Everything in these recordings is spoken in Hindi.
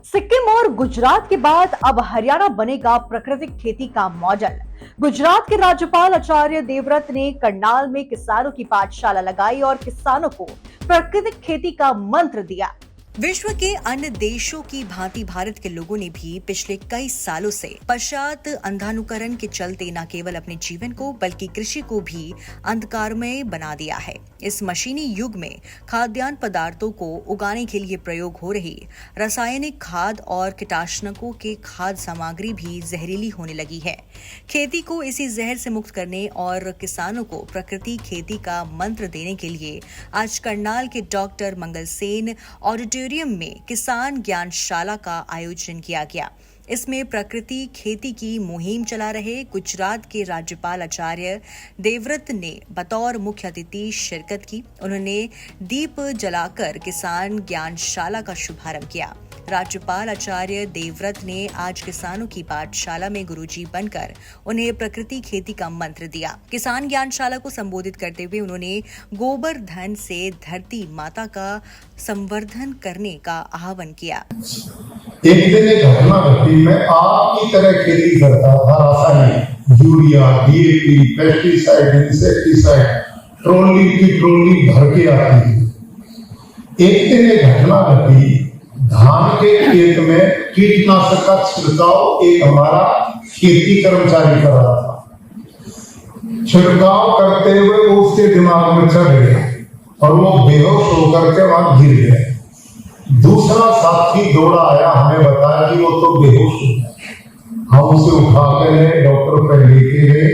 सिक्किम और गुजरात के बाद अब हरियाणा बनेगा प्राकृतिक खेती का मॉडल। गुजरात के राज्यपाल आचार्य देवव्रत ने करनाल में किसानों की पाठशाला लगाई और किसानों को प्राकृतिक खेती का मंत्र दिया। विश्व के अन्य देशों की भांति भारत के लोगों ने भी पिछले कई सालों से पश्चात अंधानुकरण के चलते न केवल अपने जीवन को बल्कि कृषि को भी अंधकारमय बना दिया है। इस मशीनी युग में खाद्यान्न पदार्थों को उगाने के लिए प्रयोग हो रही रासायनिक खाद और कीटनाशकों के खाद्य सामग्री भी जहरीली होने लगी है। खेती को इसी जहर से मुक्त करने और किसानों को प्रकृति खेती का मंत्र देने के लिए आज करनाल के डॉक्टर मंगल सेन ऑडिटोरियम में किसान ज्ञानशाला का आयोजन किया गया। इसमें प्रकृति खेती की मुहिम चला रहे गुजरात के राज्यपाल आचार्य देवव्रत ने बतौर मुख्य अतिथि शिरकत की। उन्होंने दीप जलाकर किसान ज्ञानशाला का शुभारंभ किया। राज्यपाल आचार्य देवव्रत ने आज किसानों की पाठशाला में गुरुजी बनकर उन्हें प्रकृति खेती का मंत्र दिया। किसान ज्ञानशाला को संबोधित करते हुए उन्होंने गोबर धन से धरती माता का संवर्धन करने का आह्वान किया। एक दिन एक घटना घटी। मैं आपकी तरह खेती करता था, रासायनिक urea, DAP, pesticide, insecticide, trolley की ट्रॉली भर के आती थी। एक दिन एक घटना घटी। धान के खेत में कीटनाशक का छिड़काव एक हमारा खेती कर्मचारी कर रहा था। छिड़काव करते हुए वो उसके दिमाग में चढ़ गया और वो बेहोश होकर के वहां गिर गया। दूसरा साथी दौड़ा आया, हमें बताया कि वो तो बेहोश हो गया। हम उसे उठा कर डॉक्टर पर लेके गए।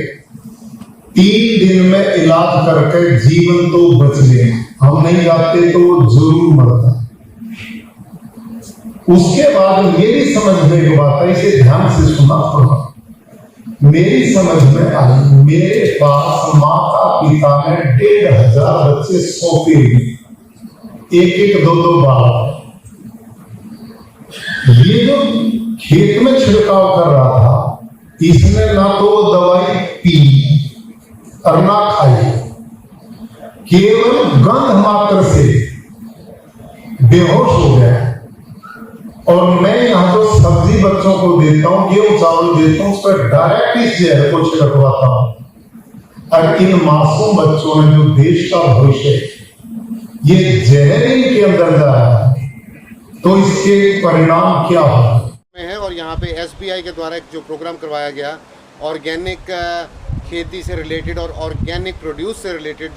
3 दिन में इलाज करके जीवन तो बच गए। हम नहीं जाते तो वो जरूर मरता। उसके बाद मेरी समझ में एक बात है, इसे ध्यान से सुना पड़ा। मेरी समझ में आई, मेरे पास माता पिता ने 1500 बच्चे सौंपे हुए, एक दो बार। ये जो खेत में छिड़काव कर रहा था, इसने ना तो दवाई पी और ना खाई, केवल गंध मात्र से बेहोश हो गया। और मैं यहाँ जो सब्जी बच्चों को देता हूँ, गेहूं चावल देता हूँ, उस पर डायरेक्ट इस जहर को छिड़कवाता हूँ। और इन मासूम बच्चों ने जो देश का भविष्य, ये जहर इनके अंदर जा रहा है, तो इसके परिणाम क्या है। और यहाँ पे SBI के द्वारा एक जो प्रोग्राम करवाया गया ऑर्गेनिक खेती से रिलेटेड और ऑर्गेनिक प्रोड्यूस से रिलेटेड,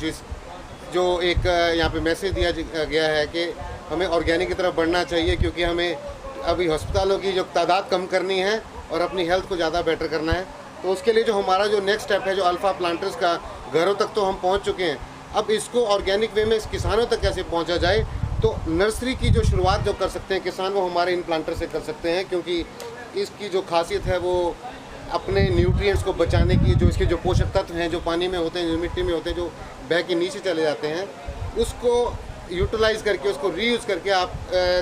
जो एक यहाँ पे मैसेज दिया गया है कि हमें ऑर्गेनिक की तरफ बढ़ना चाहिए, क्योंकि हमें अभी अस्पतालों की जो तादाद कम करनी है और अपनी हेल्थ को ज़्यादा बेटर करना है। तो उसके लिए जो हमारा जो नेक्स्ट स्टेप है, जो अल्फ़ा प्लांटर्स का, घरों तक तो हम पहुँच चुके हैं। अब इसको ऑर्गेनिक वे में इस किसानों तक कैसे पहुँचा जाए, तो नर्सरी की जो शुरुआत जो कर सकते हैं किसान, वो हमारे इन प्लांटर से कर सकते हैं। क्योंकि इसकी जो खासियत है वो अपने न्यूट्रिएंट्स को बचाने की, जो इसके जो पोषक तत्व हैं जो पानी में होते हैं, जो मिट्टी में होते हैं, जो बह के नीचे चले जाते हैं, उसको यूटिलाइज़ करके, उसको रीयूज़ करके आप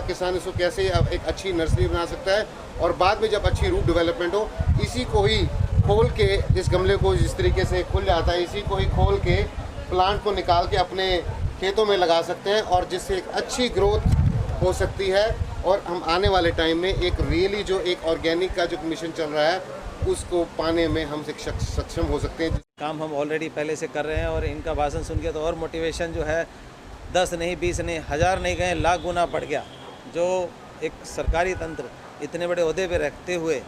किसान इसको कैसे एक अच्छी नर्सरी बना सकता है। और बाद में जब अच्छी रूट डेवलपमेंट हो, इसी को ही खोल के, इस गमले को जिस तरीके से खुल जाता है, इसी को ही खोल के प्लांट को निकाल के अपने खेतों में लगा सकते हैं, और जिससे एक अच्छी ग्रोथ हो सकती है। और हम आने वाले टाइम में एक रियली जो एक ऑर्गेनिक का जो मिशन चल रहा है, उसको पाने में हम सक्षम हो सकते हैं। काम हम ऑलरेडी पहले से कर रहे हैं, और इनका भाषण सुन के तो और मोटिवेशन जो है 10 नहीं, 20 नहीं, 1000 नहीं गए, लाख गुना बढ़ गया। जो एक सरकारी तंत्र इतने बड़े ओहदे पे रखते हुए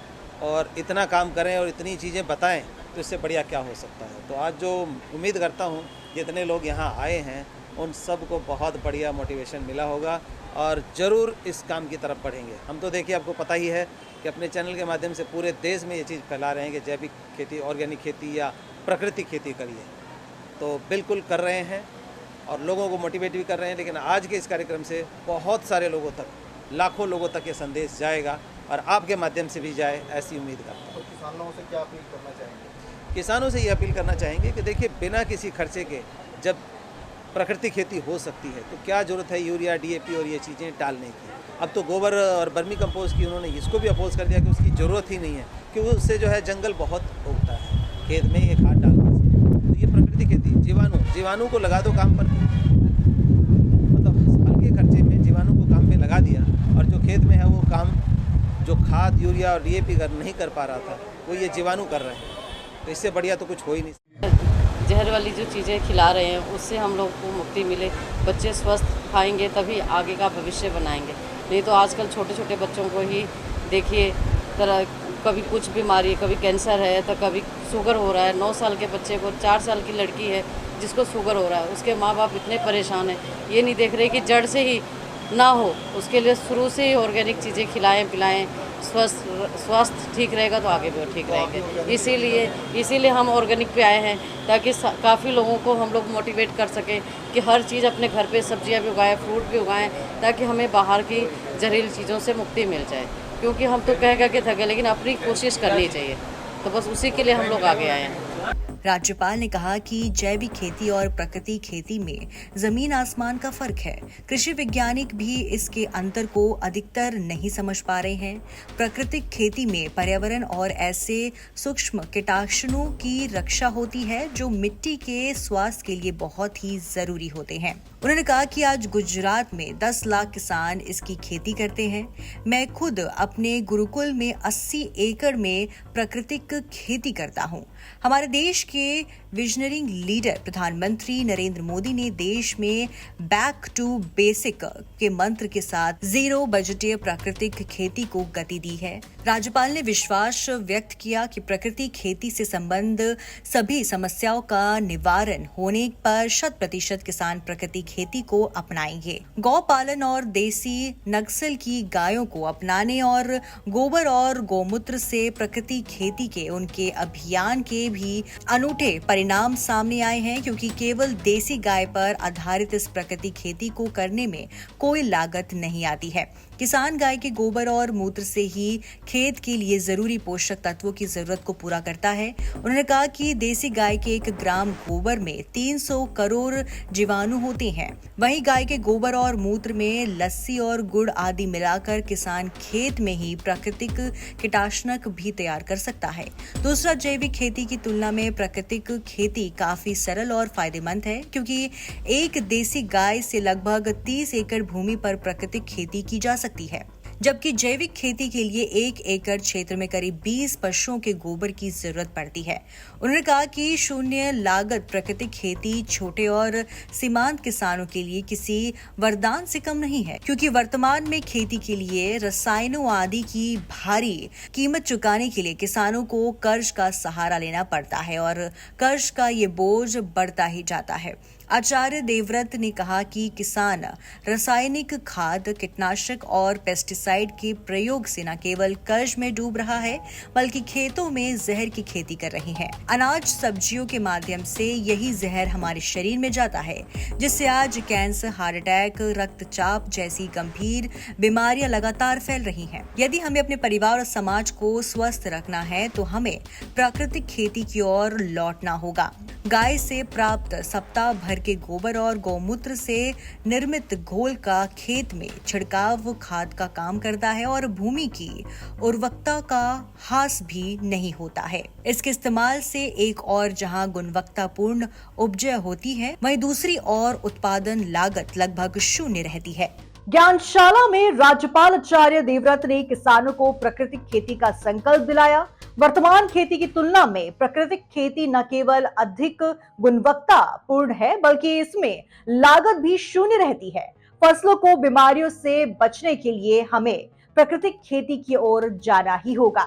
और इतना काम करें और इतनी चीज़ें बताएं, तो इससे बढ़िया क्या हो सकता है। तो आज जो उम्मीद करता हूँ जितने लोग यहाँ आए हैं उन सब को बहुत बढ़िया मोटिवेशन मिला होगा और ज़रूर इस काम की तरफ बढ़ेंगे। हम तो देखिए, आपको पता ही है कि अपने चैनल के माध्यम से पूरे देश में ये चीज़ फैला रहे हैं कि जैविक खेती, ऑर्गेनिक खेती या प्राकृतिक खेती करिए। तो बिल्कुल कर रहे हैं और लोगों को मोटिवेट भी कर रहे हैं। लेकिन आज के इस कार्यक्रम से बहुत सारे लोगों तक, लाखों लोगों तक ये संदेश जाएगा और आपके माध्यम से भी जाए, ऐसी उम्मीद करता हूँ। किसानों से क्या अपील करना चाहेंगे? किसानों से ये अपील करना चाहेंगे कि देखिए, बिना किसी खर्चे के जब प्राकृतिक खेती हो सकती है तो क्या ज़रूरत है यूरिया, डीएपी और ये चीज़ें डालने की। अब तो गोबर और बर्मी कंपोस्ट की उन्होंने इसको भी अपोज कर दिया कि उसकी ज़रूरत ही नहीं है, क्योंकि उससे जो है जंगल बहुत उगता है खेत में ये खाद डालने से। तो ये प्राकृतिक खेती, जीवाणु को लगा दो काम पर, मतलब हल्के खर्चे में जीवाणु को काम पे लगा दिया और जो खेत में है वो काम जो खाद यूरिया और डीएपी नहीं कर पा रहा था वो ये जीवाणु कर रहे हैं। तो इससे बढ़िया तो कुछ हो ही नहीं। जहर वाली जो चीज़ें खिला रहे हैं उससे हम लोग को मुक्ति मिले, बच्चे स्वस्थ खाएंगे तभी आगे का भविष्य बनाएंगे। नहीं तो आजकल छोटे छोटे बच्चों को ही देखिए, तरह कभी कुछ बीमारी, कभी कैंसर है तो कभी शुगर हो रहा है। 9 साल के बच्चे को, 4 साल की लड़की है जिसको शुगर हो रहा है, उसके माँ बाप इतने परेशान हैं, ये नहीं देख रहे कि जड़ से ही ना हो, उसके लिए शुरू से ही ऑर्गेनिक चीज़ें खिलाएं पिलाएं। स्वास्थ्य ठीक रहेगा तो आगे भी ठीक रहेंगे। इसीलिए हम ऑर्गेनिक पे आए हैं, ताकि काफ़ी लोगों को हम लोग मोटिवेट कर सकें कि हर चीज़ अपने घर पे सब्जियां भी उगाएं, फ्रूट भी उगाएं, ताकि हमें बाहर की जहरीली चीज़ों से मुक्ति मिल जाए। क्योंकि हम तो कह के थके, लेकिन अपनी कोशिश करनी चाहिए, तो बस उसी के लिए हम लोग आगे आए हैं। राज्यपाल ने कहा कि जैविक खेती और प्राकृतिक खेती में जमीन आसमान का फर्क है। कृषि वैज्ञानिक भी इसके अंतर को अधिकतर नहीं समझ पा रहे हैं। प्राकृतिक खेती में पर्यावरण और ऐसे सूक्ष्म कीटाणुओं की रक्षा होती है जो मिट्टी के स्वास्थ्य के लिए बहुत ही जरूरी होते हैं। उन्होंने कहा कि आज गुजरात में 10 लाख किसान इसकी खेती करते हैं। मैं खुद अपने गुरुकुल में 80 एकड़ में प्राकृतिक खेती करता हूं। हमारे देश के विजनरी लीडर प्रधानमंत्री नरेंद्र मोदी ने देश में बैक टू बेसिक के मंत्र के साथ जीरो बजटीय प्राकृतिक खेती को गति दी है। राज्यपाल ने विश्वास व्यक्त किया कि प्राकृतिक खेती से संबंध सभी समस्याओं का निवारण होने पर 100% किसान प्राकृतिक खेती को अपनाएंगे। गौ पालन और देसी नस्ल की गायों को अपनाने और गोबर और गौमूत्र से प्राकृतिक खेती के उनके अभियान के भी अनूठे परिणाम सामने आए हैं, क्योंकि केवल देसी गाय पर आधारित इस प्राकृतिक खेती को करने में कोई लागत नहीं आती है। किसान गाय के गोबर और मूत्र से ही खेत के लिए जरूरी पोषक तत्वों की जरूरत को पूरा करता है। उन्होंने कहा कि देसी गाय के 1 ग्राम गोबर में 300 करोड़ जीवाणु होते हैं। वहीं गाय के गोबर और मूत्र में लस्सी और गुड़ आदि मिलाकर किसान खेत में ही प्राकृतिक कीटनाशक भी तैयार कर सकता है। दूसरा, जैविक खेती की तुलना में प्राकृतिक खेती काफी सरल और फायदेमंद है, क्योंकि एक देसी गाय से लगभग 30 एकड़ भूमि पर प्राकृतिक खेती की जा सकती है, जबकि जैविक खेती के लिए 1 एकड़ क्षेत्र में करीब 20 पशुओं के गोबर की जरूरत पड़ती है। उन्होंने कहा कि शून्य लागत प्राकृतिक खेती छोटे और सीमांत किसानों के लिए किसी वरदान से कम नहीं है, क्योंकि वर्तमान में खेती के लिए रसायनों आदि की भारी कीमत चुकाने के लिए किसानों को कर्ज का सहारा लेना पड़ता है और कर्ज का ये बोझ बढ़ता ही जाता है। आचार्य देवव्रत ने कहा कि किसान रासायनिक खाद, कीटनाशक और पेस्टिसाइड के प्रयोग से न केवल कर्ज में डूब रहा है, बल्कि खेतों में जहर की खेती कर रहे हैं। अनाज सब्जियों के माध्यम से यही जहर हमारे शरीर में जाता है, जिससे आज कैंसर, हार्ट अटैक, रक्तचाप जैसी गंभीर बीमारियां लगातार फैल रही हैं। यदि हमें अपने परिवार और समाज को स्वस्थ रखना है तो हमें प्राकृतिक खेती की ओर लौटना होगा। गाय से प्राप्त सप्ताह भर के गोबर और गौमूत्र से निर्मित घोल का खेत में छिड़काव खाद का काम करता है और भूमि की उर्वरकता का ह्रास भी नहीं होता है। इसके इस्तेमाल से एक और जहां गुणवत्तापूर्ण उपज होती है, वहीं दूसरी ओर उत्पादन लागत लगभग शून्य रहती है। ज्ञानशाला में राज्यपाल आचार्य देवव्रत ने किसानों को प्राकृतिक खेती का संकल्प दिलाया। वर्तमान खेती की तुलना में प्राकृतिक खेती न केवल अधिक गुणवत्तापूर्ण है, बल्कि इसमें लागत भी शून्य रहती है। फसलों को बीमारियों से बचने के लिए हमें प्राकृतिक खेती की ओर जाना ही होगा।